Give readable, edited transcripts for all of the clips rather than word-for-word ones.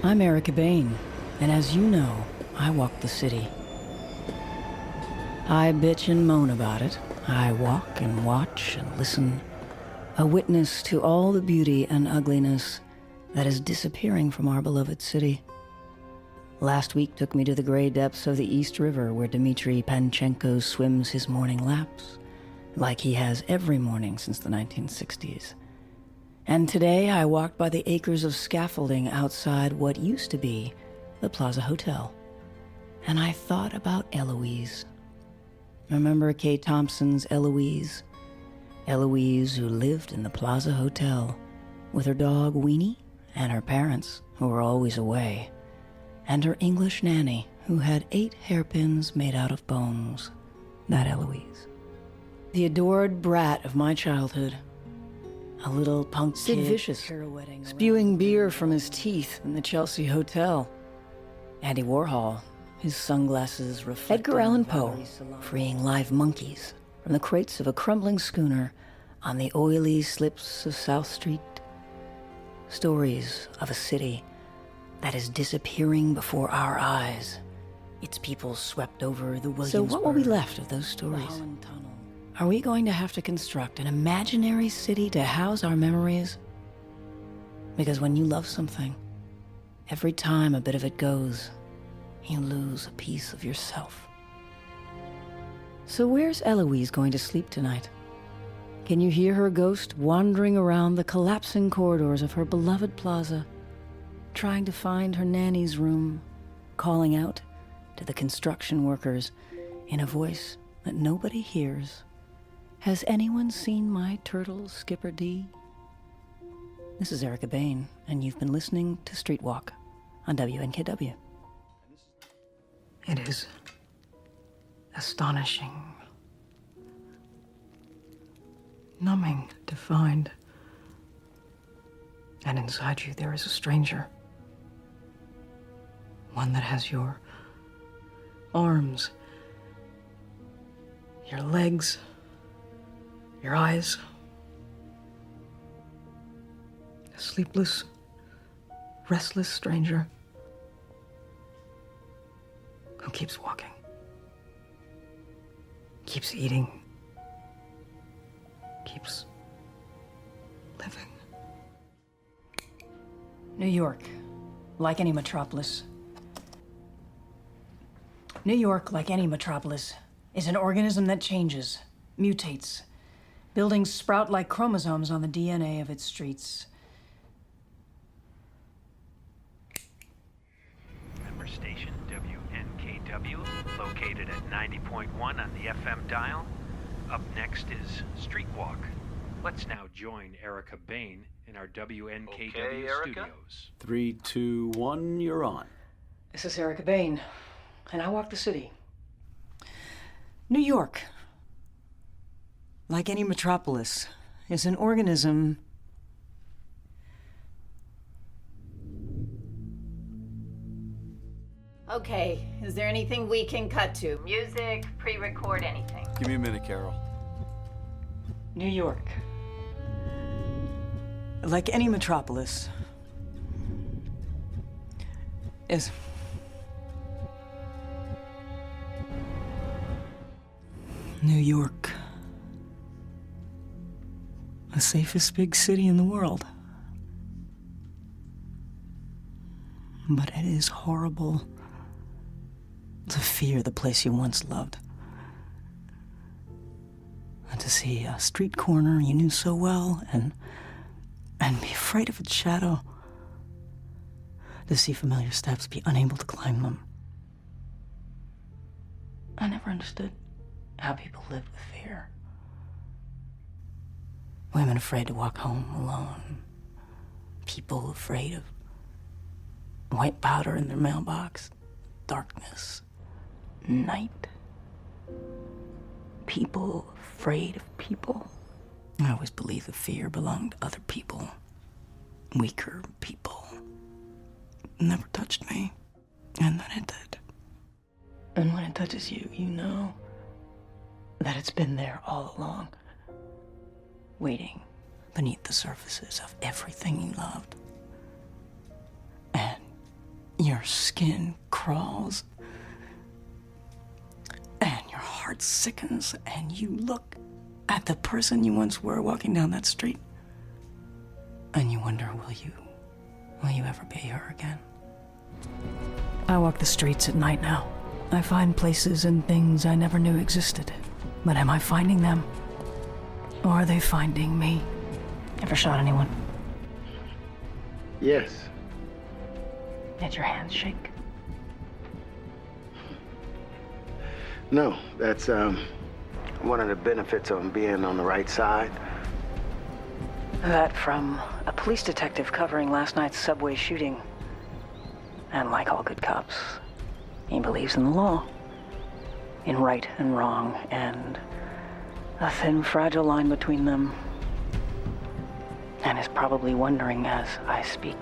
I'm Erica Bain, and as you know, I walk the city. I bitch and moan about it. I walk and watch and listen, a witness to all the beauty and ugliness that is disappearing from our beloved city. Last week took me to the gray depths of the East River where Dmitry Panchenko swims his morning laps, like he has every morning since the 1960s. And today I walked by the acres of scaffolding outside what used to be the Plaza Hotel. And I thought about Eloise. Remember Kay Thompson's Eloise? Eloise who lived in the Plaza Hotel with her dog Weenie and her parents who were always away, and her English nanny who had 8 hairpins made out of bones. That Eloise. The adored brat of my childhood. A little punk Sid Vicious, spewing beer from his teeth in the Chelsea Hotel. Andy Warhol, his sunglasses reflecting. Edgar Allan Poe, freeing live monkeys from the crates of a crumbling schooner on the oily slips of South Street. Stories of a city that is disappearing before our eyes. Its people swept over the Williamsburg. So what will be left of those stories? Are we going to have to construct an imaginary city to house our memories? Because when you love something, every time a bit of it goes, you lose a piece of yourself. So where's Eloise going to sleep tonight? Can you hear her ghost wandering around the collapsing corridors of her beloved plaza, trying to find her nanny's room, calling out to the construction workers in a voice that nobody hears? Has anyone seen my turtle, Skipper D? This is Erica Bain, and you've been listening to Street Walk on WNKW. It is astonishing, numbing to find, and inside you there is a stranger. One that has your arms, your legs, your eyes. A sleepless, restless stranger who keeps walking, keeps eating, keeps living. New York, like any metropolis. New York, like any metropolis, is an organism that changes, mutates. Buildings sprout like chromosomes on the DNA of its streets. Member station WNKW, located at 90.1 on the FM dial. Up next is Street Walk. Let's now join Erica Bain in our WNKW studios. 3, 2, 1, you're on. This is Erica Bain, and I walk the city. New York, like any metropolis, is an organism Okay, is there anything we can cut to? Music, pre-record, anything. Give me a minute, Carol. New York, like any metropolis, is New York, the safest big city in the world. But it is horrible to fear the place you once loved. And to see a street corner you knew so well and be afraid of its shadow. To see familiar steps, be unable to climb them. I never understood how people lived with fear. Women afraid to walk home alone. People afraid of white powder in their mailbox. Darkness. Night. People afraid of people. I always believed the fear belonged to other people. Weaker people. It never touched me. And then it did. And when it touches you, you know that it's been there all along, waiting beneath the surfaces of everything you loved. And your skin crawls, and your heart sickens, and you look at the person you once were walking down that street, and you wonder, will you ever be her again? I walk the streets at night now. I find places and things I never knew existed. But am I finding them? Or are they finding me? Ever shot anyone? Yes. Did your hands shake? No, that's one of the benefits of being on the right side. That from a police detective covering last night's subway shooting. And like all good cops, he believes in the law. In right and wrong, and a thin, fragile line between them. And is probably wondering as I speak,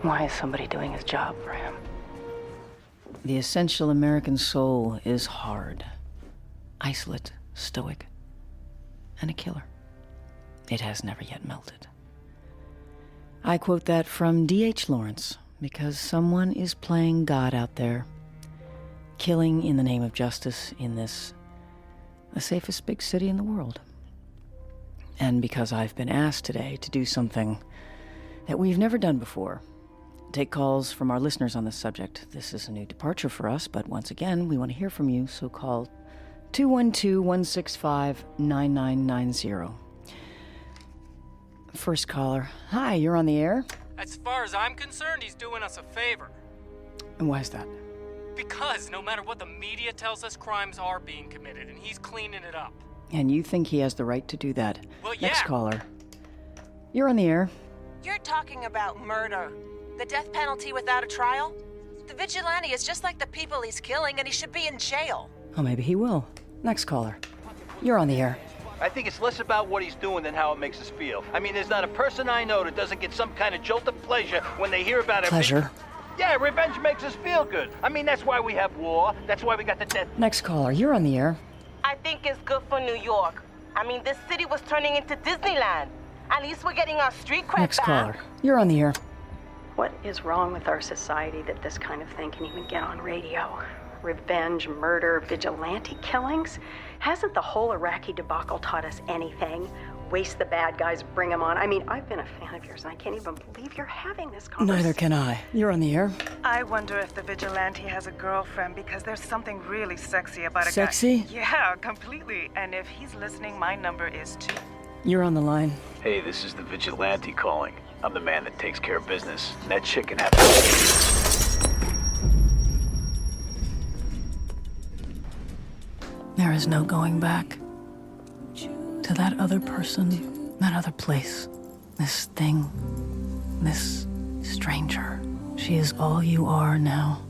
why is somebody doing his job for him? The essential American soul is hard, isolate, stoic, and a killer. It has never yet melted. I quote that from D.H. Lawrence, because someone is playing God out there, killing in the name of justice in this, the safest big city in the world. And because I've been asked today to do something that we've never done before, take calls from our listeners on this subject. This is a new departure for us, but once again, we want to hear from you, so call 212-165-9990. First caller. Hi, you're on the air. As far as I'm concerned, he's doing us a favor. And why is that? Because no matter what the media tells us, crimes are being committed, and he's cleaning it up. And you think he has the right to do that? Well, yeah. Next caller. You're on the air. You're talking about murder. The death penalty without a trial? The vigilante is just like the people he's killing, and he should be in jail. Oh, maybe he will. Next caller. You're on the air. I think it's less about what he's doing than how it makes us feel. I mean, there's not a person I know that doesn't get some kind of jolt of pleasure when they hear about it. Pleasure. Yeah, revenge makes us feel good. I mean, that's why we have war. That's why we got the death. Next caller. You're on the air. I think it's good for New York. I mean, this city was turning into Disneyland. At least we're getting our street cred Next back. caller. You're on the air. What is wrong with our society that this kind of thing can even get on radio? Revenge, murder, vigilante killings? Hasn't the whole Iraqi debacle taught us anything? Waste the bad guys, bring them on. I mean, I've been a fan of yours, and I can't even believe you're having this conversation. Neither can I. You're on the air. I wonder if the vigilante has a girlfriend, because there's something really sexy about a Sexy? guy. Yeah, completely. And if he's listening, my number is 2. You're on the line. Hey, this is the vigilante calling. I'm the man that takes care of business. That chick can have... There is no going back to that other person, that other place, this thing, this stranger. She is all you are now.